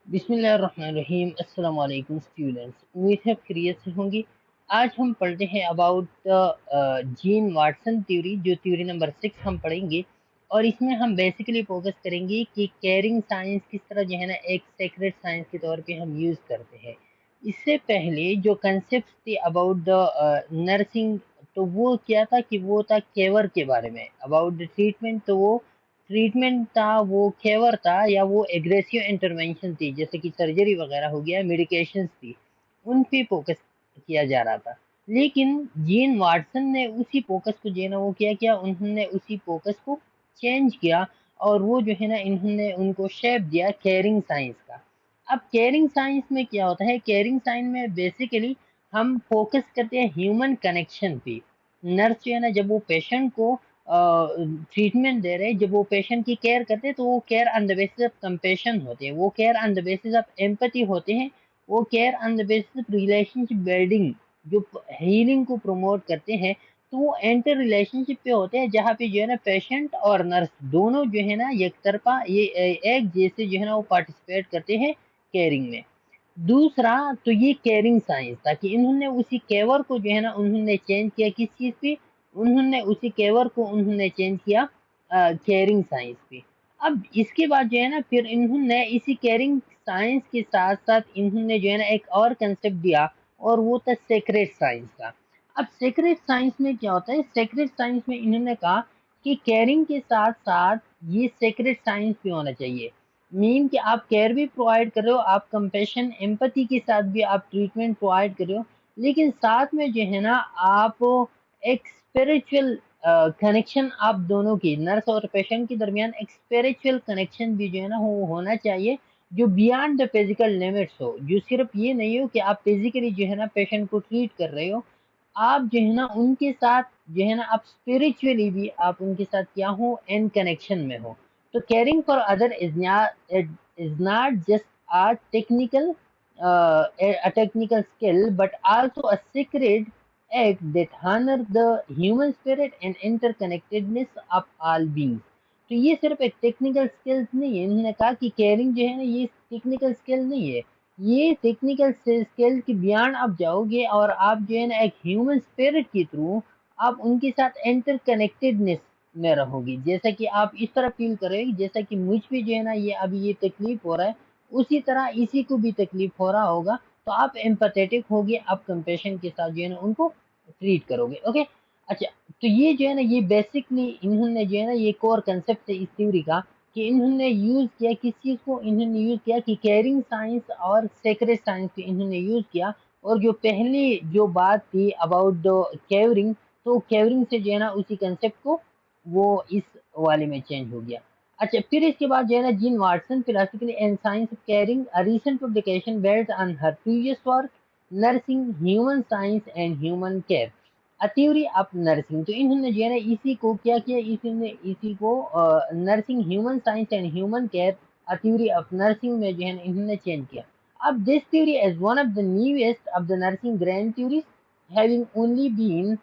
बिस्मिल्लाहिर्रहमानिर्रहीम। अस्सलाम वालेकुम स्टूडेंट्स, उम्मीद है खैरियत से होंगी। आज हम पढ़ते हैं about the gene Watson theory, जो थ्योरी नंबर 6 हम पढ़ेंगे। और इसमें हम बेसिकली फोकस करेंगे कि कैरिंग साइंस किस तरह जो है ना एक सेक्रेट साइंस के तौर पे हम यूज़ करते हैं। इससे पहले जो कंसेप्ट थे अबाउट द नर्सिंग, तो वो क्या था कि वो था केवर के बारे में। अबाउट द ट्रीटमेंट, तो वो ट्रीटमेंट था, वो केवर था या वो एग्रेसिव इंटरवेंशन थी, जैसे कि सर्जरी वगैरह हो गया, मेडिकेशंस थी, उन पे फोकस किया जा रहा था। लेकिन जीन वाटसन ने उसी फोकस को जो है ना वो क्या उन्होंने उसी फोकस को चेंज किया, और वो जो है ना इन्होंने उनको शेप दिया केयरिंग साइंस का। अब केयरिंग साइंस में क्या होता है, केयरिंग साइंस में बेसिकली हम फोकस करते हैं ह्यूमन कनेक्शन पे। नर्स जो है ना जब वो पेशेंट को ट्रीटमेंट दे रहे हैं, जब वो पेशेंट की केयर करते हैं, तो वो care on the basis of compassion होते हैं, वो care on the basis of empathy होते हैं, वो care on the basis of relationship building, जो हीलिंग को प्रमोट करते हैं। तो वो एंटर रिलेशनशिप पे होते हैं, जहाँ पे जो है ना पेशेंट और नर्स दोनों जो है ना एक तरफा ये एक जैसे जो है ना वो पार्टिसिपेट करते हैं केयरिंग में। दूसरा, तो ये केयरिंग साइंस था कि इन्होंने उसी केवर को जो है ना उन्होंने चेंज किया किस चीज़ पे, उन्होंने उसी केवर को उन्होंने चेंज किया केयरिंग साइंस पे। अब इसके बाद जो है ना फिर इन्होंने इसी केयरिंग साइंस के साथ साथ इन्होंने जो है ना एक और कंसेप्ट दिया, और वो था सेक्रेट साइंस का। अब सेक्रेट साइंस में क्या होता है, सेक्रेट साइंस में इन्होंने कहा कि केयरिंग के साथ साथ ये सेक्रेट साइंस भी होना चाहिए। मीन कि आप केयर भी प्रोवाइड कर रहे हो, आप कंपेशन एम्पैथी के साथ भी आप ट्रीटमेंट प्रोवाइड कर रहे हो, लेकिन साथ में जो है ना आप एक स्पिरिचुअल कनेक्शन, आप दोनों की, नर्स और पेशेंट के दरमियान एक स्पिरिचुअल कनेक्शन भी जो है ना वो होना चाहिए, जो बियॉन्ड द फिजिकल लिमिट्स हो। जो सिर्फ ये नहीं हो कि आप फिजिकली जो है ना पेशेंट को ट्रीट कर रहे हो, आप जो है ना उनके साथ जो है ना आप स्पिरिचुअली भी आप उनके साथ क्या हो, इन कनेक्शन में हो। तो caring for other is not just a technical a technical skill, but also a sacred act that honor the human spirit and interconnectedness of all beings. तो ये सिर्फ एक टेक्निकल स्किल्स नहीं है। इन्होंने कहा कि केयरिंग जो है ना ये टेक्निकल स्किल नहीं है, ये टेक्निकल स्किल के बियॉन्ड आप जाओगे, और आप जो है ना एक ह्यूमन स्पिरिट के थ्रू आप उनके साथ इंटरकनेक्टेडनेस में रहोगी। जैसा कि आप इस तरह फील करोगे जैसा कि मुझ पे जो है ना ये अभी ये तकलीफ हो रहा है, उसी तरह इसी को भी तकलीफ हो रहा होगा, तो आप एम्पैथेटिक होगे, आप कंपेशन के साथ जो है ना उनको ट्रीट करोगे। ओके, अच्छा, तो ये जो है ना ये बेसिकली इन्होंने जो है ना ये कोर कंसेप्ट है इस थ्योरी का, कि इन्होंने यूज़ किया किस चीज़ को, इन्होंने यूज़ किया कि केयरिंग साइंस और सेक्रेट साइंस को इन्होंने यूज़ किया। और जो पहली जो बात थी अबाउट द केयरिंग, तो केयरिंग से जो है ना उसी कंसेप्ट को वो इस वाले में चेंज हो गया। अच्छा, फिर इसके बाद जो है ना gene Watson philosophically and science of caring, a recent publication based on her previous work, nursing human science and human care, a theory of nursing. तो इन्होंने जो है ना इसी को क्या किया, इसी को nursing human science and human care, a theory of nursing में जो है ना इन्होंने चेंज किया। अब this theory is one of the newest of the nursing grand theories, having only been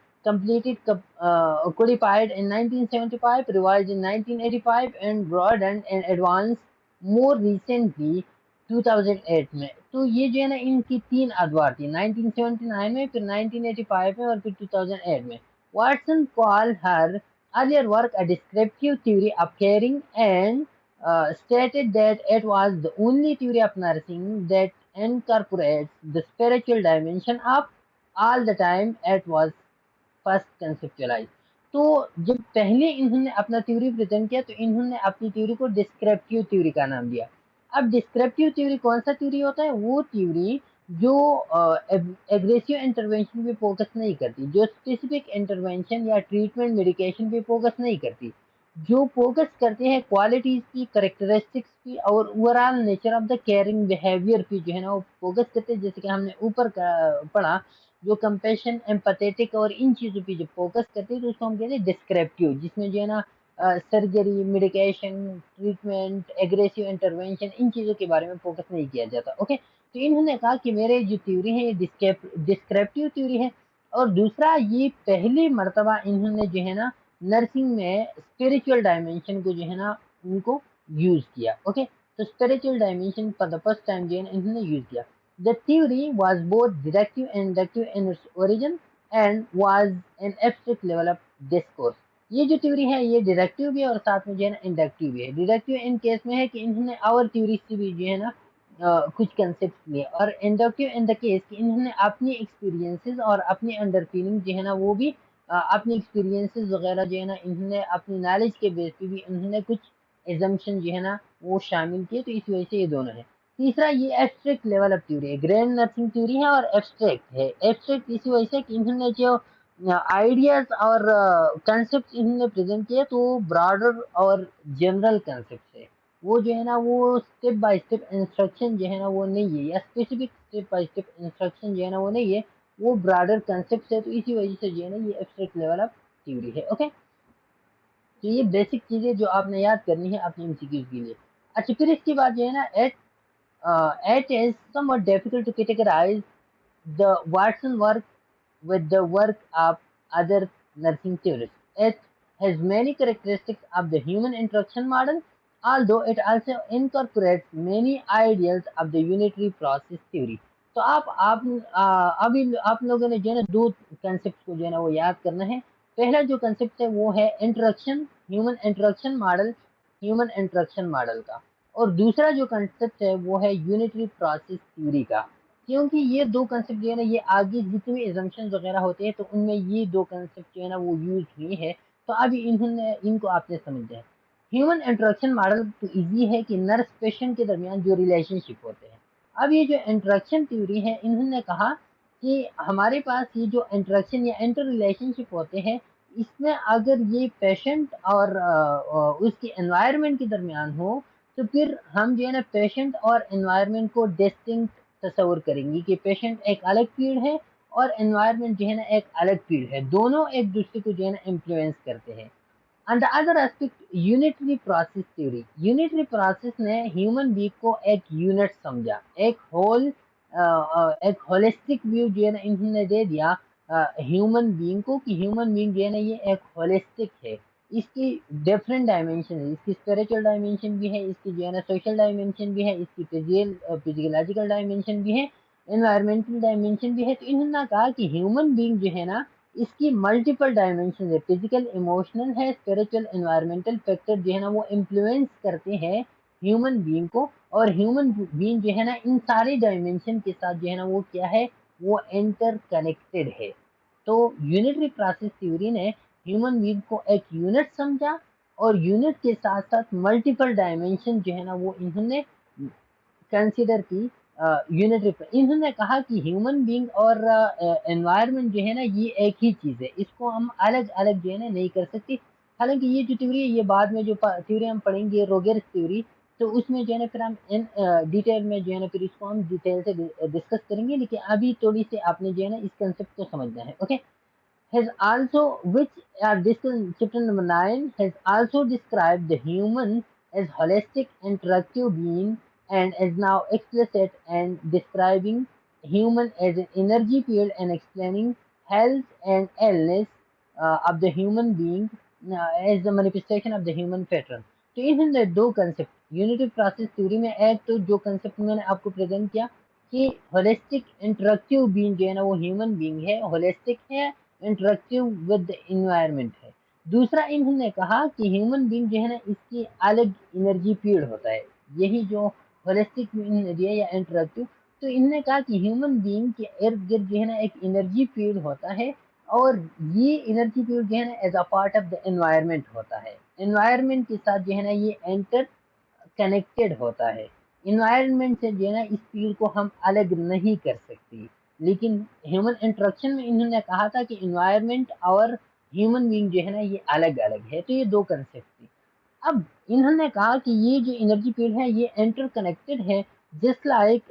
codified in 1975, revised in 1985, and broadened and advanced more recently 2008 में। तो ये जो है ना इनकी तीन अदवार थी, 1979 में, फिर 1985 में, और फिर 2008 में। Watson call her earlier work a descriptive theory of caring, and stated that it was the only theory of nursing that incorporates the spiritual dimension of all the time it was first conceptualise. तो जब पहले इन्होंने अपना theory present किया, तो इन्होंने अपनी theory को डिस्क्रिप्टिव थ्योरी का नाम दिया। अब डिस्क्रिप्टिव थ्योरी कौन सा थ्योरी होता है, वो थ्योरी जो एग्रेसिव इंटरवेंशन पे फोकस नहीं करती, जो स्पेसिफिक इंटरवेंशन या ट्रीटमेंट मेडिकेशन पे फोकस नहीं करती, जो फोकस करते हैं क्वालिटीज की, करेक्टरिस्टिक्स की, और overall nature of the caring behaviour पे जो है ना वो फोकस करते हैं। जैसे कि हमने ऊपर पढ़ा, जो कंपेशन एम्पैथेटिक और इन चीज़ों पे जब फोकस करते हैं, तो उसको हम कहते हैं डिस्क्रिप्टिव, जिसमें जो है ना surgery, medication, treatment, aggressive intervention, इन चीज़ों के बारे में फोकस नहीं किया जाता। ओके, तो इन्होंने कहा कि मेरे जो थ्योरी है ये डिस्क्रिप्टिव थ्योरी है। और दूसरा, ये पहली मर्तबा इन्होंने जो है ना नर्सिंग में स्पिरिचुअल डायमेंशन को जो है ना उनको यूज़ किया। ओके, तो spiritual dimension for the first time जो है इन्होंने यूज किया। The theory was both directive and inductive in its origin and was an abstract level of discourse. ये जो थ्योरी है ये डायरेक्टिव भी है और साथ में जो है ना इंडक्टिव भी है। डायरेक्टिव इन केस में है कि इन्होंने और थ्योरी से भी जो है ना कुछ कंसेप्ट लिए, और इंडक्टिव इन द केस कि इन्होंने अपनी एक्सपीरियंसेस और अपनी अंडरस्टैंडिंग जो है ना वो भी अपनी एक्सपीरियंसेस वगैरह जो है ना इन्होंने अपनी नॉलेज के बेस पे भी इन्होंने कुछ एजम्पशन जो है ना वो शामिल किए, तो इस वजह से ये दोनों है। तीसरा ये एब्स्ट्रैक्ट लेवल ऑफ थ्योरी है, ग्रैंड नथिंग थ्योरी है और एब्स्ट्रैक्ट है। एब्स्ट्रैक्ट इसी वजह से कि इन्होंने जो आइडियाज और कंसेप्ट इन्होंने प्रेजेंट किए तो ब्रॉडर और जनरल कंसेप्ट है। वो जो है ना वो स्टेप बाय स्टेप इंस्ट्रक्शन जो है ना वो नहीं है, या specific step by step instruction जो है ना वो नहीं है, वो ब्रॉडर कंसेप्ट है। तो इसी वजह से जो है ना ये एब्स्ट्रैक्ट लेवल ऑफ थ्योरी है। ओके, तो ये बेसिक चीजें जो आपने याद करनी है अपने एमसीक्यूज के लिए। अच्छा, फिर इसके बाद जो है ना it is somewhat difficult to categorize the Watson work with the work of other nursing theorists. It has many characteristics of the human interaction model, although it also incorporates many ideas of the unitary process theory. तो अभी आप लोगों ने जो है ना दो concept को जो है ना वो याद करना है। पहला जो कंसेप्ट है वो है इंटरेक्शन, ह्यूमन इंटरेक्शन मॉडल का, और दूसरा जो कंसेप्ट है वो है यूनिटरी प्रोसेस थ्योरी का। क्योंकि ये दो कंसेप्ट जो है ना ये आगे जितने भी एजम्पशन वगैरह होते हैं तो उनमें ये दो कंसेप्ट जो है ना वो यूज हुई है, तो अभी इन्होंने इनको आपने समझना है। ह्यूमन इंटरेक्शन मॉडल तो इजी है कि नर्स पेशेंट के दरमियान जो रिलेशनशिप होते हैं। अब ये जो इंटरेक्शन थ्योरी है इन्होंने कहा कि हमारे पास ये जो इंटरेक्शन या इंटर रिलेशनशिप होते हैं इसमें अगर ये पेशेंट और उसके एनवायरनमेंट के दरमियान हो तो फिर हम जो है ना पेशेंट और एनवायरनमेंट को डिस्टिंक्ट तस्वर करेंगे कि पेशेंट एक अलग फील्ड है और एनवायरनमेंट जो है ना एक अलग फील्ड है, दोनों एक दूसरे को जो है ना इन्फ्लुएंस करते हैं। And the other aspect unitary process theory, unitary process ने ह्यूमन बीइंग को एक यूनिट समझा, एक होलिस्टिक व्यू जो है ना इन्होंने दे दिया ह्यूमन बीइंग को कि ह्यूमन बीइंग जो है ना ये एक होलिस्टिक है। इसकी डिफरेंट डायमेंशन है, इसकी स्पिरिचुअल डायमेंशन भी है, इसकी जो है ना सोशल डायमेंशन भी है, इसकी फिजियोलॉजिकल डायमेंशन भी है, एनवायरमेंटल डायमेंशन भी है। तो इन्होंने कहा कि ह्यूमन बीइंग जो है ना इसकी मल्टीपल डायमेंशन है, फिजिकल, इमोशनल है, स्पिरिचुअल, एनवायरमेंटल फैक्टर जो है ना वो इन्फ्लुएंस करते हैं ह्यूमन बीइंग को, और ह्यूमन बीइंग जो है ना इन सारे डायमेंशन के साथ जो है ना वो क्या है, वो इंटर कनेक्टेड है। तो यूनिटरी प्रोसेस थ्योरी ने ह्यूमन बीइंग को एक यूनिट समझा, और यूनिट के साथ साथ मल्टीपल डायमेंशन जो है ना वो इन्होंने कंसिडर की यूनिटरी पर। इन्होंने कहा कि ह्यूमन बीइंग और एनवायरनमेंट जो है ना ये एक ही चीज़ है, इसको हम अलग अलग जो है ना नहीं कर सकती। हालांकि ये जो थ्योरी है ये बाद में जो थ्योरी हम पढ़ेंगे रोगेर्स थ्योरी, तो उसमें जो है ना फिर हम इन डिटेल में जो है ना फिर इसको हम डिटेल से डिस्कस करेंगे, लेकिन अभी थोड़ी सी आपने जो है ना इस कंसेप्ट को समझना है। Okay, has also, which are discussed in chapter number 9, has also described the human as holistic interactive being, and is now explicit and describing human as an energy field and explaining health and illness of the human being as the manifestation of the human pattern. तो इन्होंने दो concept unity process theory में, एक तो जो concept मैंने आपको present किया कि होलिस्टिक इंटरेक्टिव बीइंग जो है ना वो ह्यूमन बीइंग है, होलिस्टिक है, इंटरेक्टिव विद इन्वायरमेंट है। दूसरा इन्होंने कहा कि ह्यूमन बीइंग जो है ना इसकी अलग एनर्जी फील्ड होता है, यही जो होलिस्टिक दिया या इंटरेक्टिव। तो इन्होंने कहा कि ह्यूमन बीइंग के इर्द गिर्द जो है ना एक एनर्जी फील्ड होता है, और ये एनर्जी फील्ड जो है ना as a part of the environment होता है, एनवायरनमेंट के साथ जो है ना ये एंटर कनेक्टेड होता है। इन्वायरमेंट से जो है ना इस फील्ड को हम अलग नहीं कर सकते, लेकिन ह्यूमन इंटरेक्शन में इन्होंने कहा था कि इन्वायरमेंट और ह्यूमन बीइंग जो है ना ये अलग अलग है। तो ये दो कंसेप्ट थी। अब इन्होंने कहा कि ये जो एनर्जी फील्ड है ये इंटर कनेक्टेड है, जस्ट लाइक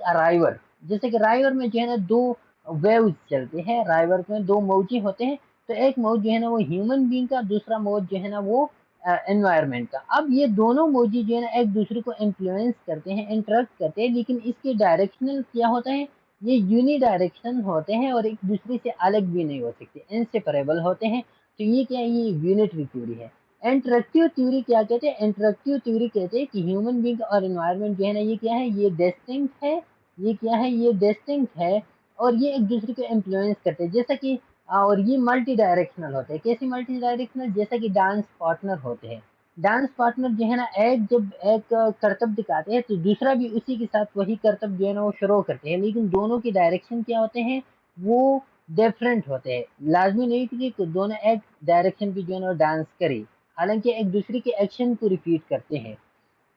अ राइवर, जैसे कि राइवर में जो है ना दो वेव्स चलते हैं, राइवर में दो मौजी होते हैं, तो एक मौज जो है ना वो ह्यूमन बीइंग का, दूसरा मौज जो है ना वो एनवायरनमेंट का। अब ये दोनों मौजी जो है ना एक दूसरे को इन्फ्लुएंस करते हैं, इंटरेक्ट करते हैं, लेकिन इसके डायरेक्शनल क्या होता है, ये यूनी डायरेक्शन होते हैं और एक दूसरे से अलग भी नहीं हो सकते, इनसेपरेबल होते हैं। तो ये क्या है, ये यूनिटरी थ्योरी है। इंटरेक्टिव थ्योरी क्या कहते हैं? इंटरेक्टिव थ्योरी कहते हैं कि ह्यूमन बींग और एनवायरनमेंट जो है ना, ये क्या है, ये डिस्टिंक्ट है, ये क्या है, ये डिस्टिंक्ट है, और ये एक दूसरे को इन्फ्लुएंस करते हैं, जैसा कि और ये मल्टी डायरेक्शनल होते हैं। कैसे मल्टी डायरेक्शनल? जैसा कि डांस पार्टनर होते हैं। डांस पार्टनर जो है ना, एक जब एक करतब दिखाते हैं तो दूसरा भी उसी के साथ वही करतब जो है ना वो शुरू करते हैं, लेकिन दोनों की डायरेक्शन क्या होते हैं, वो डिफरेंट होते हैं। लाजमी नहीं कि दोनों एक डायरेक्शन पे जो है ना डांस करे, हालांकि एक दूसरे के एक्शन को रिपीट करते हैं।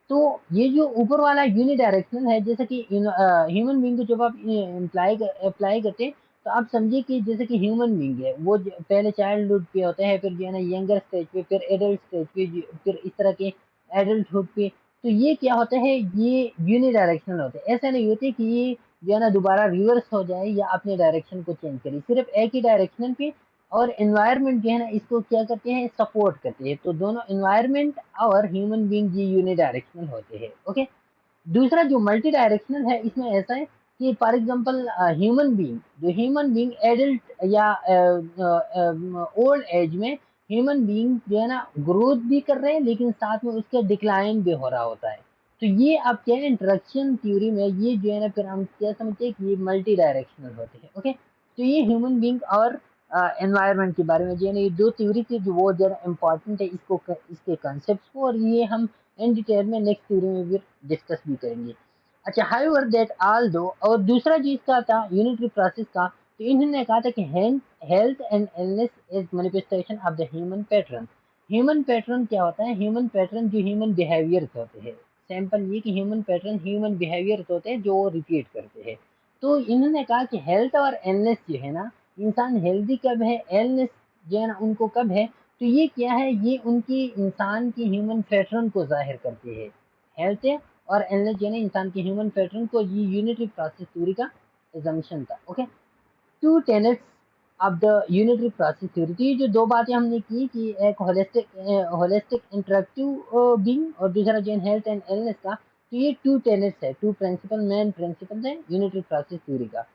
तो ये जो ऊपर वाला यूनिडायरेक्शनल है, जैसे कि ह्यूमन बींग को जब आप अप्लाई करते हैं, तो आप समझिए कि जैसे कि ह्यूमन बींग है, वो पहले चाइल्डहुड पे होता है, फिर जो है ना यंगर स्टेज पे, फिर एडल्ट स्टेज पे, फिर इस तरह के एडल्टहुड पे। तो ये क्या होता है, ये यूनिडायरेक्शनल होते हैं। ऐसा नहीं होते कि ये जो है ना दोबारा रिवर्स हो जाए या अपने डायरेक्शन को चेंज करे, सिर्फ एक ही डायरेक्शन पे। और एनवायरनमेंट जो है ना इसको क्या करते हैं, सपोर्ट करते हैं। तो दोनों एनवायरनमेंट और ह्यूमन बींग ये यूनिडायरेक्शनल होते हैं। ओके। दूसरा जो मल्टी डायरेक्शनल है, इसमें ऐसा है कि for example human being adult या ओल्ड एज में ह्यूमन बींग जो है ना ग्रोथ भी कर रहे हैं, लेकिन साथ में उसका डिक्लाइन भी हो रहा होता है। तो ये आप क्या है, इंटरेक्शन थ्योरी में ये जो है ना, फिर हम क्या समझते हैं कि ये मल्टी डायरेक्शनल होते हैं। ओके। तो ये ह्यूमन बींग और एनवायरनमेंट के बारे में जो है ना, ये दो थ्योरी थी जो बहुत ज़्यादा इंपॉर्टेंट है, इसके कॉन्सेप्ट को, और ये हम इन डिटेल में नेक्स्ट थ्योरी में भी डिस्कस भी करेंगे। अच्छा, हाउएवर दैट ऑल दो, और दूसरा चीज का था यूनिटरी प्रोसेस का, तो इन्होंने कहा था कि health and illness is manifestation of the human pattern. Human pattern क्या होता है? ह्यूमन पैटर्न जो ह्यूमन बिहेवियर्स होते हैं, सैंपल ये कि ह्यूमन पैटर्न ह्यूमन बिहेवियर्स होते हैं जो रिपीट करते हैं। तो इन्होंने कहा कि हेल्थ और इलनेस जो है ना, इंसान हेल्दी कब है, इलनेस जो है ना उनको कब है, तो ये क्या है, ये उनकी इंसान की ह्यूमन पैटर्न को जाहिर करती है। हेल्थ है और इलनेस यानी इंसान के ह्यूमन पैटर्न को, ये यूनिटरी प्रोसेस थ्योरी का एजम्पशन था। Okay. Two tenets of the unitary process theory, तो ये जो दो बातें हमने की कि एक होलिस्टिक इंटरेक्टिव बीइंग और दूसरा जो हेल्थ एंड इलनेस का, तो ये टू टेनेट्स है, टू प्रिंसिपल मेन प्रिंसिपल है यूनिटरी प्रोसेस थ्योरी का।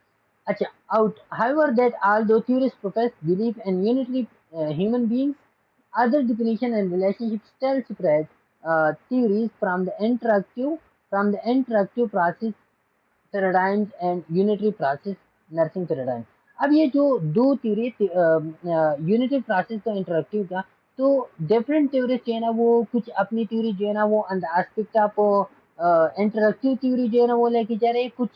अच्छा, out. However, that although theorists profess belief in unitary human beings, other definition and relationships still separate theories from the interactive process paradigms and unitary process nursing paradigm. अब ये जो दो theory, unitary process का interactive का, तो different theory जो है ना, वो कुछ अपनी थ्योरी जो है ना वो on the aspect of interactive theory जो है ना वो लेके जा रहे हैं, कुछ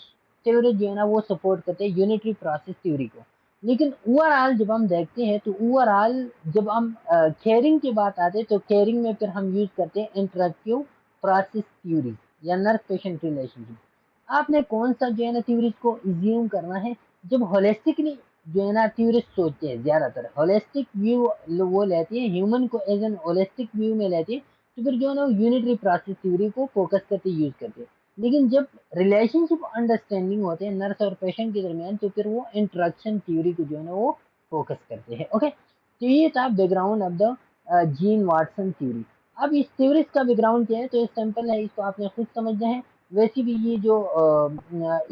थ्योरी जो है ना वो सपोर्ट करते हैं यूनिटरी प्रोसेस थ्योरी को। लेकिन ओवरऑल जब हम देखते हैं, तो ओवरऑल जब हम केयरिंग की बात आते हैं, तो केयरिंग में फिर हम यूज करते हैं इंटरेक्टिव प्रोसेस थ्योरी या नर्स पेशेंट रिलेशनशिप। आपने कौन सा जो है ना थ्योरिस्ट को इज्यूम करना है, जब होलिस्टिकली जो है ना थ्योरिस्ट सोचते हैं, ज्यादातर होलिस्टिक व्यू वो लेते हैं, ह्यूमन को एज एन होलिस्टिक व्यू में लेते हैं, तो फिर जो है ना यूनिटरी प्रोसेस थ्योरी को फोकस करके यूज करते हैं। लेकिन जब रिलेशनशिप अंडरस्टैंडिंग होते हैं नर्स और पेशेंट के दरमियान, तो फिर वो इंटरेक्शन थ्योरी को जो है ना वो फोकस करते हैं। ओके। तो ये था background of the gene Watson theory. अब इस थ्योरिस्ट का बैकग्राउंड क्या है, तो ये सिंपल है, इसको आपने खुद समझना है। वैसे भी ये जो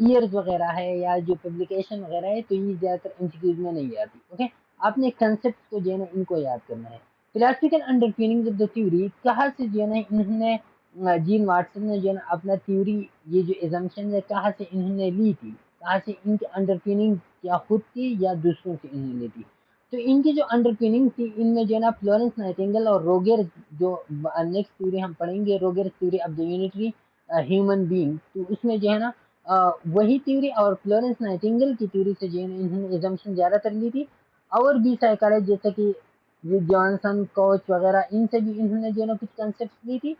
ईयर्स वगैरह है या जो पब्लिकेशन वगैरह है, तो ये ज़्यादातर एमसीक्यूज में नहीं आती। ओके। आपने कंसेप्ट को जो है ना इनको याद करना है। Philosophical underpinnings of the theory, कहाँ से जो है ना इन्होंने जीन वाटसन ने जो है ना अपना थ्योरी, ये जो एजम्पशन है कहाँ से इन्होंने ली थी, कहाँ से इनकी अंडरपिनिंग क्या खुद थी या दूसरों से इन्होंने ली थी। तो इनकी जो अंडरपिनिंग थी, इनमें जो है ना फ्लोरेंस नाइटिंगेल और रोगर, जो नेक्स्ट थ्योरी हम पढ़ेंगे, रोगर theory of the unitary human being, तो उसमें जो है ना वही थ्योरी और फ्लोरेंस नाइटिंगेल की थ्योरी से जो है ना इन्होंने एजम्पशन ज़्यादातर ली थी। और भी साइकोलॉजी जैसे कि जॉनसन कोच वगैरह, इनसे भी इन्होंने जो है ना कुछ कंसेप्ट ली थी।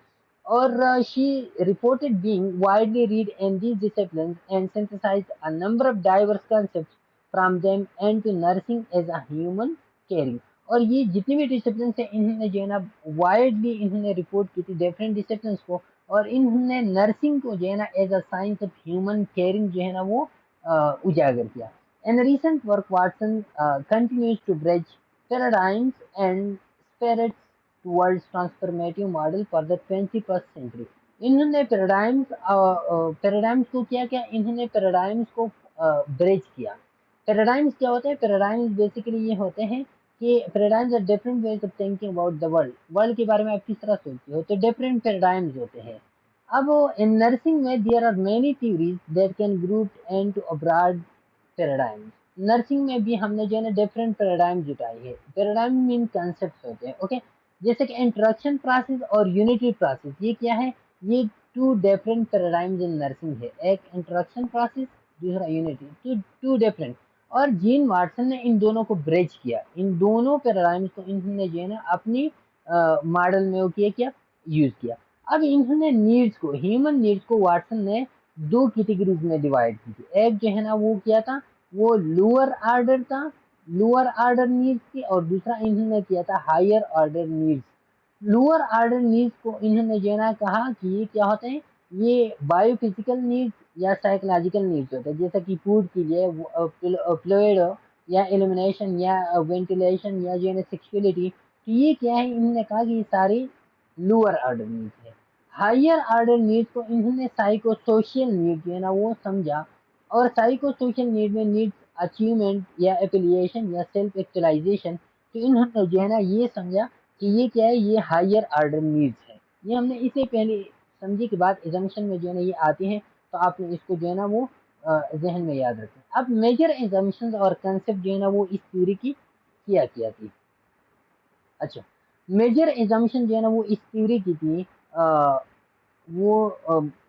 और she reported being widely read in these disciplines and synthesized a number of diverse concepts from them and to nursing as a human caring। और ये जितनी भी डिसिप्लिन है, इन्होंने जो है ना वाइडली इन्होंने रिपोर्ट की थी डिफरेंट डिसिप्लिन को, और इन्होंने नर्सिंग को जो है ना as a science of human caring जो है ना वो उजागर किया। In recent work Watson continues to bridge paradigms and spirits towards transformative model for the 21st century. इन्होंने पैराडाइम्स को क्या किया, इन्होंने पैराडाइम्स को ब्रिज किया। पैराडाइम्स क्या होते हैं? पैराडाइम्स बेसिकली ये होते हैं कि paradigms are different ways of thinking about the world, world के बारे में आप किस तरह सोचते हो, तो डिफरेंट पैराडाइम्स होते हैं। अब इन नर्सिंग में there are many theories that can group into a broad paradigms. Nursing में भी हमने जो है ना डिफरेंट पैराडाइम जुटाई है। पैराडाइम मीन कंसेप्ट होते हैं, ओके। जैसे कि इंट्रोडक्शन प्रोसेस और यूनिटी प्रोसेस, ये क्या है, ये two different paradigms in nursing है। एक इंट्रोडक्शन प्रोसेस, दूसरा यूनिटी, टू टू डिफरेंट। और जीन वाटसन ने इन दोनों को ब्रिज किया, इन दोनों पैराडाइम्स को इन्होंने जो है ना अपनी मॉडल में वो किया, क्या यूज किया। अब इन्होंने नीड्स को, ह्यूमन नीड्स को वाटसन ने दो कैटेगरीज में डिवाइड की थी। एक जो है ना वो किया था, वो लोअर ऑर्डर था, लोअर ऑर्डर नीड्स थी, और दूसरा इन्होंने किया था higher order needs. Lower order needs को इन्होंने जो है ना कहा कि ये क्या होते हैं, ये बायोफिजिकल नीड्स या साइकोलॉजिकल नीड्स होते हैं, जैसा कि फूड की लिए फ्लूइड या इल्यूमिनेशन या वेंटिलेशन या जो है सेक्सुअलिटी। तो ये क्या है, इन्होंने कहा कि ये सारी लोअर ऑर्डर नीड्स है। हायर ऑर्डर नीड्स को इन्होंने साइको सोशल नीड जो है ना वो समझा। और साइको सोशल नीड में नीड्स अचीवमेंट या एफिलिएशन या सेल्फ एक्चुअलाइजेशन, तो इन्होंने जो है ना ये समझा कि ये क्या है, ये हायर ऑर्डर नीड्स है। ये हमने इसे पहले समझे के बाद एजम्पशन में जो है ना ये आते हैं, तो आपने इसको जो है ना वो जहन में याद रखें। अब मेजर एजम्पशन और कंसेप्ट जो है ना वो इस थ्योरी की किया थी। अच्छा, मेजर एजम्पशन जो है ना वो इस थ्योरी की थी, वो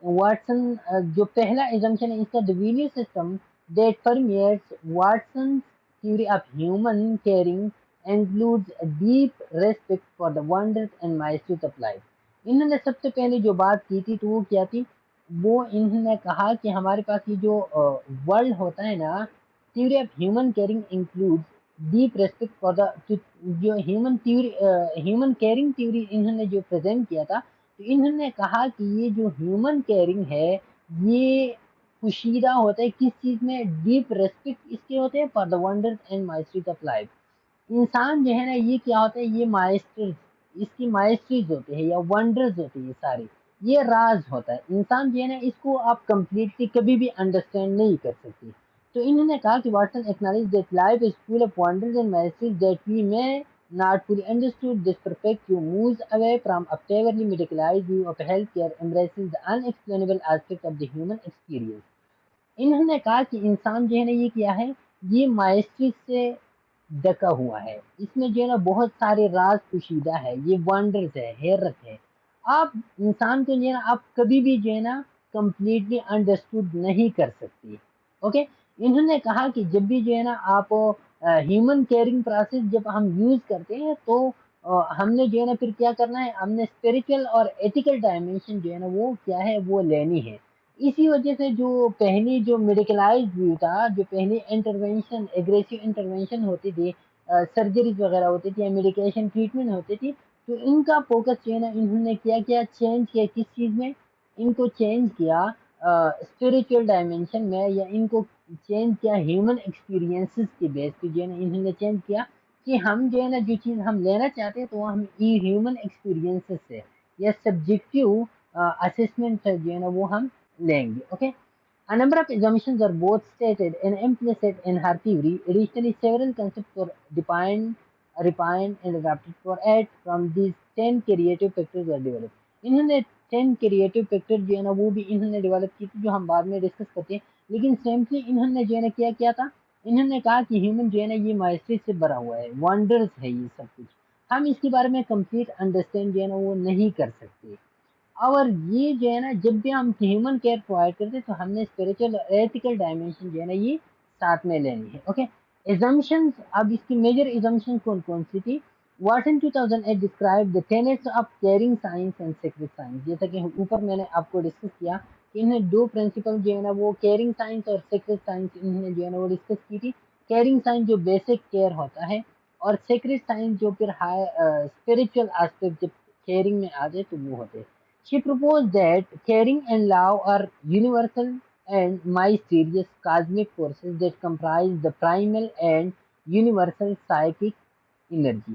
वाटसन, जो पहला एजम्पशन है इसका, the belief system that permeates Watson theory of human caring includes a deep respect for the wonders and mysteries of life। इन्होंने सबसे पहले जो बात की थी तो वो क्या थी, वो इन्होंने कहा कि हमारे पास ये जो वर्ल्ड होता है ना, theory of human caring includes deep respect for the, जो human theory, human caring theory इन्होंने जो प्रेजेंट किया था, तो इन्होंने कहा कि ये जो ह्यूमन केयरिंग है, ये पुशीदा होता है किस चीज में, डीप रेस्पेक्ट इसके होते हैं for the wonders and mysteries of life. इंसान जो है ना ये क्या होता है, ये माइस्ट्रीज, इसकी माइस्ट्रीज होते हैं या वंडर्स होते हैं, ये सारे ये राज होता है। इंसान जो है ना इसको आप कंप्लीटली कभी भी अंडरस्टैंड नहीं कर सकते। तो इन्होंने कहा कि Watson acknowledge that life is full of wonders and mysteries that we may not fully understood. This perfect view moves away from a purely medicalized view of healthcare, embraces the unexplainable aspect of the human experience। इन्होंने कहा कि इंसान जो है ना ये क्या है, ये माइस्ट्री से ढका हुआ है, इसमें जो है ना बहुत सारे राज पोशीदा है, ये वंडर्स है, हैरत है। आप इंसान को जो है ना आप कभी भी जो है ना कंप्लीटली अंडरस्टूड नहीं कर सकती, ओके। इन्होंने कहा कि जब भी जो है ना आप ह्यूमन केयरिंग प्रोसेस जब हम यूज करते हैं, तो हमने जो है ना फिर क्या करना है, हमने स्पिरिचुअल और एथिकल डायमेंशन जो है ना वो क्या है, वो लेनी है। इसी वजह से जो पहली जो मेडिकलाइज्ड व्यू था, जो पहली इंटरवेंशन, एग्रेसिव इंटरवेंशन होती थी, सर्जरीज वगैरह होती थी या मेडिकेशन ट्रीटमेंट होती थी, तो इनका फोकस जो है ना इन्होंने क्या किया, चेंज किया किस चीज़ में, इनको चेंज किया स्पिरिचुअल डायमेंशन में, या इनको चेंज किया ह्यूमन एक्सपीरियंसेस के बेस पे जो है ना इन्होंने चेंज किया कि हम जो है ना जो चीज़ हम लेना चाहते हैं तो हम ई ह्यूमन एक्सपीरियंसेस से या सब्जेक्टिव असेसमेंट से जो है ना वो हम लेंगे, okay. A number of assumptions are both stated and implicit in her theory. Additionally, several concepts were defined, refined, and adapted for it. From these 10 creative factors were developed. इन्होंने 10 creative factor जो है ना वो भी इन्होंने develop की थी, जो हम बाद में डिस्कस करते हैं। लेकिन सिंपली इन्होंने जो है ना क्या किया था, इन्होंने कहा कि ह्यूमन जो है ना ये माइस्ट्री से भरा हुआ है, वंडर्स है ये सब कुछ, हम इसके बारे में कंप्लीट अंडरस्टैंड जो है ना वो नहीं कर सकते। और ये जो है ना जब भी हम ह्यूमन केयर प्रोवाइड करते हैं तो हमने स्पिरिचुअल और एथिकल डायमेंशन जो है ना ये साथ में लेनी है, ओके। एजम्पशंस, अब इसकी मेजर एजम्पशन कौन कौन सी थी। Watson 2008 describe the tenets of caring science and secret science, जैसा कि ऊपर मैंने आपको डिस्कस किया कि इन्हें दो प्रिंसिपल जो है ना वो केयरिंग साइंस और सीक्रेट साइंस इन्होंने जो है ना वो डिस्कस की थी। केयरिंग साइंस जो बेसिक केयर होता है, और सीक्रेट साइंस जो फिर हाई स्पिरिचुअल एस्पेक्ट जब केयरिंग में आ जाए तो वो होते हैं। She proposed that caring and love are universal and mysterious cosmic forces that comprise the primal and universal psychic energy।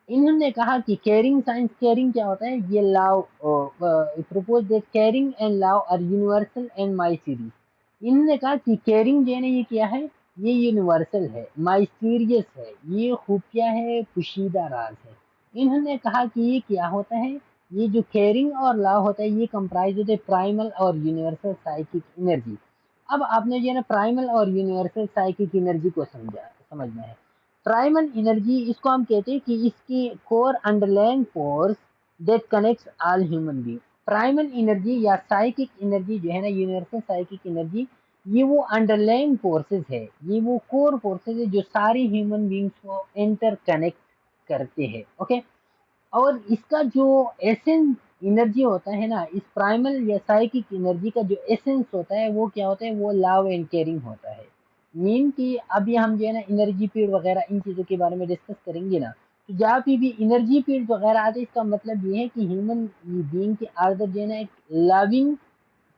इन्होंने कहा कि केयरिंग साइंस, केयरिंग क्या होता है, ये love, propose that caring and love are universal and mysterious. इन्होंने कहा कि केयरिंग जो है ना ये क्या है, ये यूनिवर्सल है, माइस्टीरियस है, ये खुफिया है, पोशीदा राज है। इन्होंने कहा कि ये क्या होता है, ये जो केयरिंग और लव होता है ये कंप्राइज होते हैं प्राइमल और यूनिवर्सल साइकिक एनर्जी। अब आपने जो है ना प्राइमल और यूनिवर्सल साइकिक एनर्जी को समझना है। प्राइमल एनर्जी इसको हम कहते हैं कि इसकी core underlying force that connects all human being. Primal energy या साइकिक एनर्जी जो है ना, यूनिवर्सल साइकिक एनर्जी, ये वो अंडरलाइंग फोर्सेस है, ये वो कोर फोर्सेस है जो सारी ह्यूमन बीइंग्स को इंटर कनेक्ट करते हैं। ओके, और इसका जो एसेंस एनर्जी होता है ना, इस प्राइमल या साइकिक एनर्जी का जो एसेंस होता है वो क्या होता है, वो लव एंड केयरिंग होता है। मीन कि अभी हम जो है ना एनर्जी फील्ड वगैरह इन चीज़ों के बारे में डिस्कस करेंगे ना, तो जहाँ भी एनर्जी फील्ड वगैरह आते हैं इसका मतलब ये है कि ह्यूमन बीइंग के अंदर जो है ना एक लविंग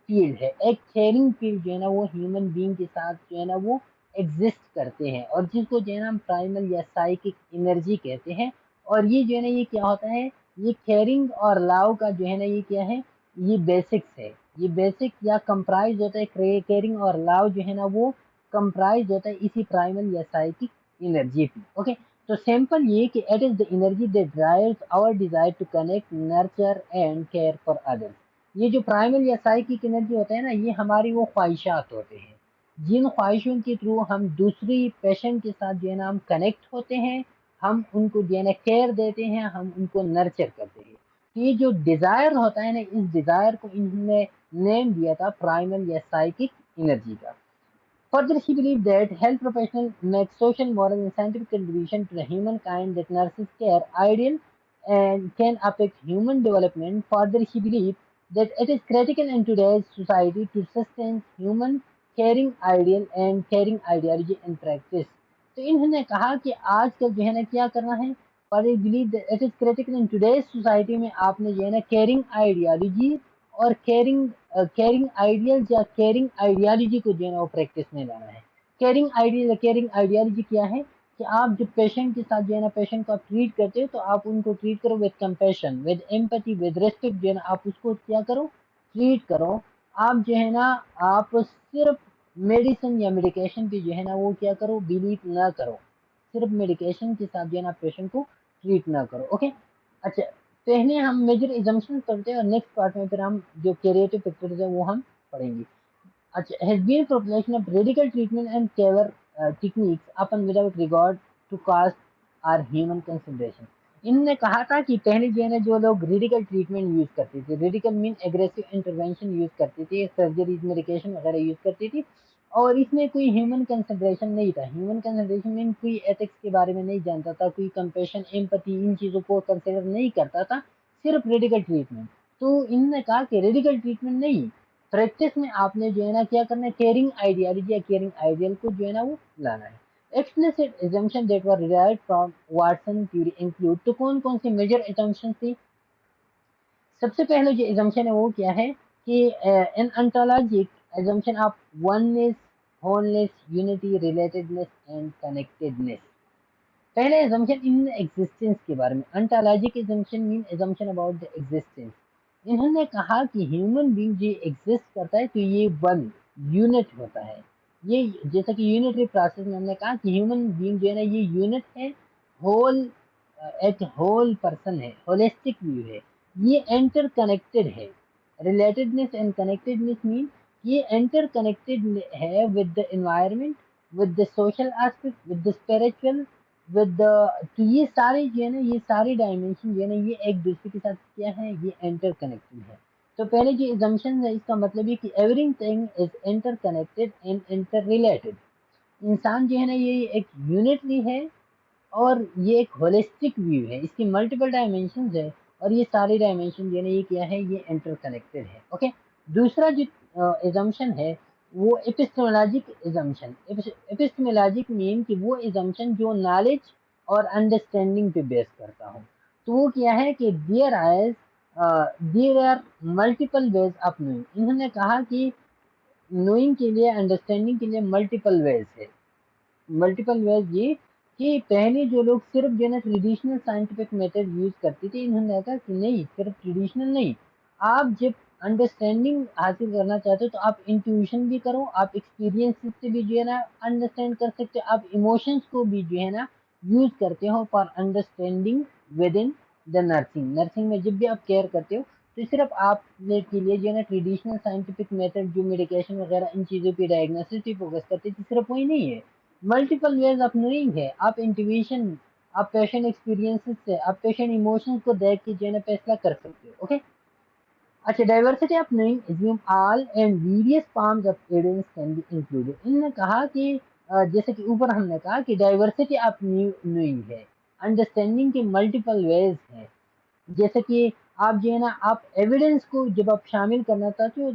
फील्ड है, एक केयरिंग फील्ड जो है ना वो ह्यूमन बीइंग के साथ जो है ना वो एग्जिस्ट करते हैं, और जिसको जो है ना हम प्राइमल या साइकिक एनर्जी कहते हैं। और ये जो है ना ये क्या होता है, ये केयरिंग और लव का जो है ना ये क्या है, ये बेसिक्स है, ये बेसिक या कंप्राइज होता है, केयरिंग और लव जो है ना वो कंप्राइज होता है इसी प्राइमल या साइकिक एनर्जी पे। ओके, तो सिंपल ये कि it is the energy that drives our desire to connect, nurture and care for others. ये जो प्राइमल या साइकिक एनर्जी होता है ना, ये हमारी वो ख्वाहिशात होते हैं, जिन ख्वाहिशों के थ्रू हम दूसरी पेशेंट के साथ जो है ना हम कनेक्ट होते हैं, हम उनको जो है ना केयर देते हैं, हम उनको नर्चर करते हैं। तो ये जो डिज़ायर होता है ना, इस डिज़ायर को इन्होंने नेम दिया था प्राइमल या साइकिक एनर्जी का। Further, she believed that health professionals make social, moral, and scientific contribution to the humankind that nurses care ideal and can affect human development. Further, she believed that it is critical in today's society to sustain human caring ideal and caring ideology in practice. तो इन्होंने कहा कि आजकल जो है ना क्या करना है, पर believe it is critical in today's society में आपने जो है ना केयरिंग आइडियोलॉजी और केयरिंग आइडियल्स या केयरिंग आइडियोलॉजी को जो है ना वो प्रैक्टिस में लाना है। केयरिंग आइडियल या केयरिंग आइडियोलॉजी क्या है कि आप जब पेशेंट के साथ जो है ना पेशेंट को आप ट्रीट करते हो, तो आप उनको ट्रीट करो with compassion, with empathy, with respect, जो है ना आप उसको क्या करो, ट्रीट करो। आप जो है ना आप सिर्फ मेडिसिन या मेडिकेशन पे जो है ना वो क्या करो, बिलीव ना करो, सिर्फ मेडिकेशन के साथ जो है ना पेशेंट को ट्रीट ना करो। ओके, अच्छा, पहले हम मेजर इजम्पशन पढ़ते हैं और नेक्स्ट पार्ट में फिर हम जो क्रिएटिव पिक्चर्स है वो हम पढ़ेंगे। अच्छा, has been propagation of radical treatment and care techniques often without regard to cost or human consideration। इन्होंने कहा था कि पहले जो है ना जो लोग रेडिकल ट्रीटमेंट यूज करते थे, radical mean aggressive intervention use करते थे, सर्जरीज, मेडिकेशन वगैरह यूज करती थी, और इसमें कोई ह्यूमन कंसिडरेशन नहीं था। ह्यूमन कंसिडरेशन मीन कोई एथिक्स के बारे में नहीं जानता था, कोई कंपेशन, एम्पैथी, इन चीज़ों को कंसिडर नहीं करता था, सिर्फ रेडिकल ट्रीटमेंट। तो इन्होंने कहा कि रेडिकल ट्रीटमेंट नहीं, प्रैक्टिस में आपने जो है ना क्या करना है, केयरिंग आइडियोलॉजी या केयरिंग आइडियल को जो है ना वो लाना है। Explicit assumption that were derived from Watson theory include, तो कौन कौन सी मेजर assumptions थी। सबसे पहले जो assumption है वो क्या है कि an ontologic assumption of oneness, wholeness, unity, relatedness and connectedness। पहले assumption इन एग्जिस्टेंस के बारे में, ontologic assumption mean assumption about the existence. इन्होंने कहा कि ह्यूमन बीइंग जो एग्जिस्ट करता है तो ये वन यूनिट होता है। ये जैसा कि यूनिटरी प्रोसेस में हमने कहा कि ह्यूमन बीइंग जो है ना ये यूनिट है, होल, एक होल पर्सन है, होलिस्टिक व्यू है, ये इंटर कनेक्टेड है। रिलेटेडनेस एंड कनेक्टेडनेस मीन ये इंटर कनेक्टेड है with the environment, with the social aspect, with the spiritual, with the, तो ये सारे जो है ना ये सारे डायमेंशन जो है ना ये एक दूसरे के साथ क्या है, ये इंटर कनेक्टेड है। तो पहले जो एजम्पशन है इसका मतलब ये कि everything is inter connected and inter related. इंसान जो है ना ये एक यूनिटरी है और ये एक होलिस्टिक व्यू है, इसकी मल्टीपल डायमेंशन है, और ये सारे डायमेंशन जो है ना ये क्या है, ये इंटरकनेक्टेड है। ओके, दूसरा जो एजम्पशन है वो एपिस्टेमोलॉजिक एजम्पशन। एपिस्टेमोलॉजिक मीन कि वो एजम्पशन जो नॉलेज और अंडरस्टैंडिंग पे बेस करता हो। तो वो क्या है कि there are multiple ways of knowing. इन्होंने कहा कि नोइंग के लिए, अंडरस्टैंडिंग के लिए मल्टीपल वेज है। मल्टीपल वेज ये कि पहले जो लोग सिर्फ जो है ना ट्रेडिशनल साइंटिफिक मेथड यूज करते थे, इन्होंने कहा कि नहीं, सिर्फ ट्रेडिशनल नहीं, आप जब अंडरस्टैंडिंग हासिल करना चाहते हो तो आप इंट्यूशन भी करो, आप एक्सपीरियंस से भी जो है ना अंडरस्टैंड कर सकते हो, आप इमोशंस को भी जो है ना यूज करते हो for understanding with in the nursing. Nursing में जब भी आप केयर करते हो तो सिर्फ आपने के लिए जो है ना ट्रेडिशनल साइंटिफिक मेथड जो मेडिकेशन वगैरह इन चीज़ों पे डायग्नोसिस पे फोकस करते हैं तो सिर्फ वही नहीं है, मल्टीपल वेज ऑफ नोइंग है। आप इंट्यूशन, आप पेशेंट एक्सपीरियंसेस से, आप पेशेंट इमोशंस को देख के जो है ना फैसला कर सकते हो। ओके, अच्छा, diversity of knowing assume all and various forms of evidence can be included. इन्होंने कहा कि जैसे कि ऊपर हमने कहा कि डाइवर्सिटी ऑफ नोइंग है, अंडरस्टैंडिंग के मल्टीपल वेज हैं। जैसे कि आप जो है ना आप एविडेंस को जब आप शामिल करना चाहते हो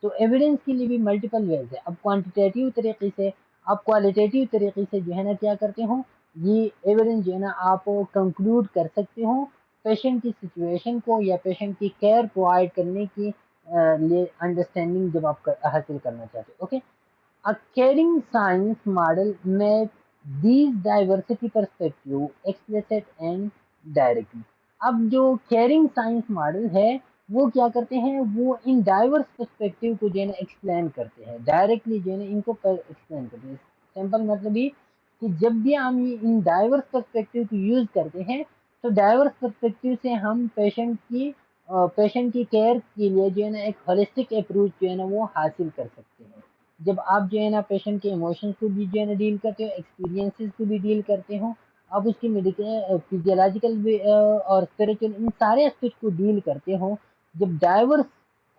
तो एविडेंस के लिए भी मल्टीपल वेज है। अब क्वांटिटेटिव तरीके से, आप क्वालिटेटिव तरीके से जो है ना क्या करते हो, ये एविडेंस जो है ना आप कंक्लूड कर सकते हो पेशेंट की सिचुएशन को या पेशेंट की केयर प्रोवाइड करने की लिए अंडरस्टैंडिंग जब आप हासिल करना चाहते हो। Okay, a caring science model map these diversity perspective explicit and directly। अब जो केयरिंग साइंस मॉडल है वो क्या करते हैं, वो इन डाइवर्स पर्सपेक्टिव को जो है ना एक्सप्लेन करते हैं, डायरेक्टली जो है ना इनको एक्सप्लेन करते हैं। सिंपल मतलब ये कि जब भी हम ये इन डाइवर्स पर्सपेक्टिव को यूज करते हैं तो डाइवर्स पर्सपेक्टिव से हम पेशेंट की केयर के लिए जो है ना एक होलिस्टिक अप्रोच जो है ना वो हासिल कर सकते हैं। जब आप जो है ना पेशेंट के इमोशंस को भी जो है ना डील करते हो, एक्सपीरियंसेस को भी डील करते हो, आप उसकी मेडिकल फिजियोलॉजिकल और स्पिरिचुअल इन सारे एस्पेक्ट को डील करते हो, जब डाइवर्स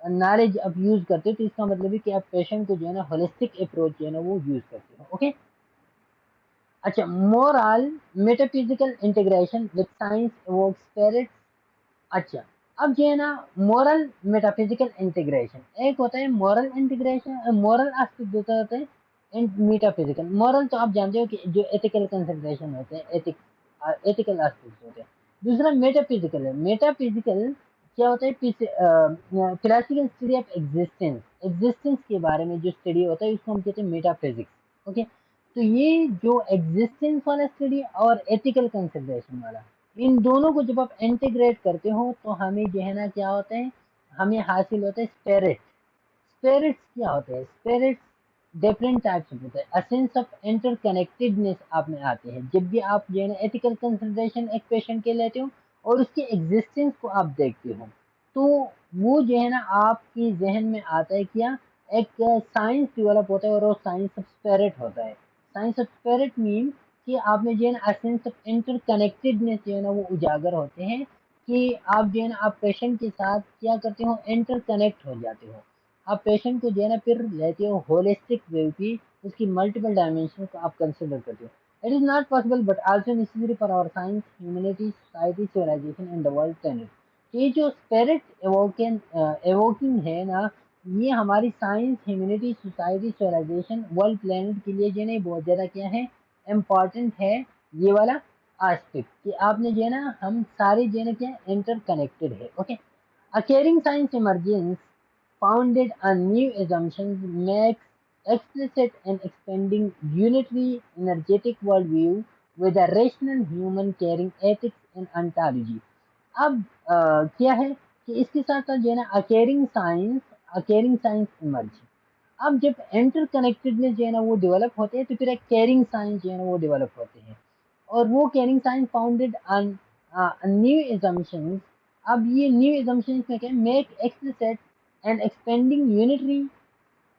नॉलेज आप यूज करते हो तो इसका मतलब है कि आप पेशेंट को जो है ना होलिस्टिक अप्रोच जो है ना वो यूज करते हो। ओके, अच्छा, moral metaphysical integration with science evokes spirit. अच्छा, अब जो है ना मोरल मेटाफिजिकल इंटीग्रेशन एक होता है, मोरल इंटीग्रेशन मोरल एस्पेक्ट होता है, मेटाफिजिकल मोरल तो आप जानते हो कि जो एथिकल कंसिडरेशन होते हैं, एथिकल एस्पेक्ट होते हैं। दूसरा मेटाफिजिकल है, मेटाफिजिकल क्या होता है, philosophical study of existence, existence के बारे में जो स्टडी होता है उसको हम कहते हैं मेटाफिजिक्स। ओके, तो ये जो एग्जिस्टेंस वाला स्टडी और एथिकल कंसिडरेशन वाला, इन दोनों को जब आप इंटीग्रेट करते हो तो हमें जो है ना क्या होता है, हमें हासिल होता है स्पिरिट। स्पिरिट्स क्या होते हैं, स्पिरिट्स डिफरेंट टाइप्स होते हैं, अ सेंस ऑफ इंटरकनेक्टेडनेस आप में आते हैं जब भी आप जो है ना एथिकल कंसिडरेशन एक पेशेंट के लेते हो और उसके एग्जिस्टेंस को आप देखते हो तो वो जो है ना आपके जहन में आता है क्या, एक साइंस डेवलप होता है और वो साइंस ऑफ स्पिरिट होता है। साइंस ऑफ स्पिरिट मीन कि आप में जो है ना सेंस ऑफ इंटरकनेक्टेडनेस जो है ना वो उजागर होते हैं, कि आप जो है ना आप पेशेंट के साथ क्या करते हो, इंटरकनेक्ट हो जाते हो। आप पेशेंट को जो है ना फिर लेते हो होलिस्टिक व्यू की, उसकी मल्टीपल डायमेंशन को आप कंसिडर करते हो। It is not possible but also necessary for our science, humanity, society, civilisation and the world planet. ये जो स्पिरिट एवोकिंग है ना, ये हमारी science, humanity, society, civilisation, world planet के लिए जो है ना बहुत ज़्यादा क्या है, इम्पॉर्टेंट है ये वाला एस्पेक्ट, कि आपने जो है ना हम सारे जो है ना क्या इंटरकनेक्टेड है। Okay, a caring science emergence founded on new assumptions makes explicit and expanding unitary energetic worldview with a rational human caring ethics and ontology। अब क्या है कि इसके साथ साथ जो है ना अकेयरिंग साइंस इमर्ज। अब जब इंटरकनेक्टेडनेस जो है ना वो डेवलप होते हैं तो फिर एक केयरिंग साइंस जो है ना वो डेवलप होते हैं, और वो caring science founded on new assumptions. अब ये न्यू एजम्पशंस में क्या, make explicit and expanding unitary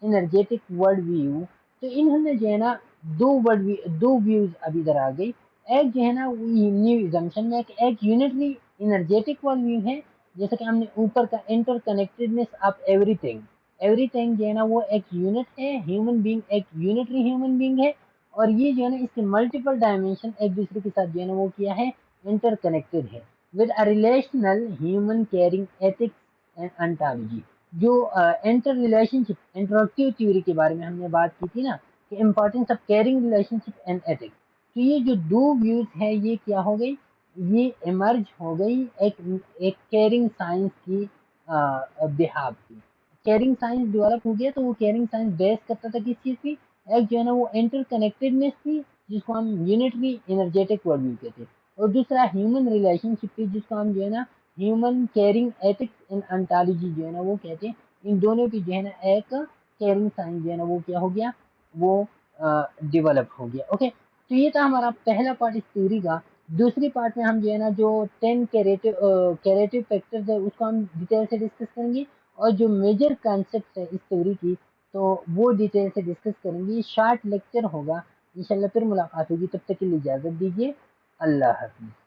energetic world view. तो इन्होंने जो है ना दो व्यूज अभी इधर आ गई। एक जो है ना न्यू एजम्पशन में एक यूनिटरी एनर्जेटिक वर्ल्ड व्यू है, जैसे कि हमने ऊपर का इंटरकनेक्टेडनेस ऑफ एवरीथिंग, एवरीथिंग जो है ना वो एक यूनिट है, ह्यूमन बीइंग एक यूनिटरी ह्यूमन बीइंग है, और ये जो है ना इसके मल्टीपल डायमेंशन एक दूसरे के साथ जो है ना वो किया है, इंटरकनेक्टेड है with a relational human caring ethics and ontology. जो इंटर रिलेशनशिप इंटरेक्टिव थ्योरी के बारे में हमने बात की थी ना, कि importance of caring relationship and ethics, तो ये जो दो व्यूज है ये क्या हो गई, ये इमर्ज हो गई एक केयरिंग साइंस की बिहाव की। केयरिंग साइंस डेवलप हो गया तो वो केयरिंग साइंस बेस करता था किस चीज़ की, एक जो है ना वो इंटरकनेक्टेडनेस थी जिसको हम यूनिटरी एनर्जेटिक वर्ल्ड व्यू कहते हैं, और दूसरा ह्यूमन रिलेशनशिप थी जिसको हम जो है ना ह्यूमन केयरिंग एथिक्स इन अंटोलॉजी जो है ना वो कहते हैं। इन दोनों की जो है ना एक केयरिंग साइंस जो है ना वो क्या हो गया, वो डेवलप हो गया। ओके, तो ये था हमारा पहला पार्ट इस थ्योरी का। दूसरी पार्ट में हम जो है ना जो 10 कैरेटिव फैक्टर्स है उसको हम डिटेल से डिस्कस करेंगे, और जो मेजर कॉन्सेप्ट है इस थ्योरी की तो वो डिटेल से डिस्कस करेंगे। शॉर्ट लेक्चर होगा, इंशाल्लाह फिर मुलाकात होगी, तब तक के लिए इजाज़त दीजिए। अल्लाह हाफिज़।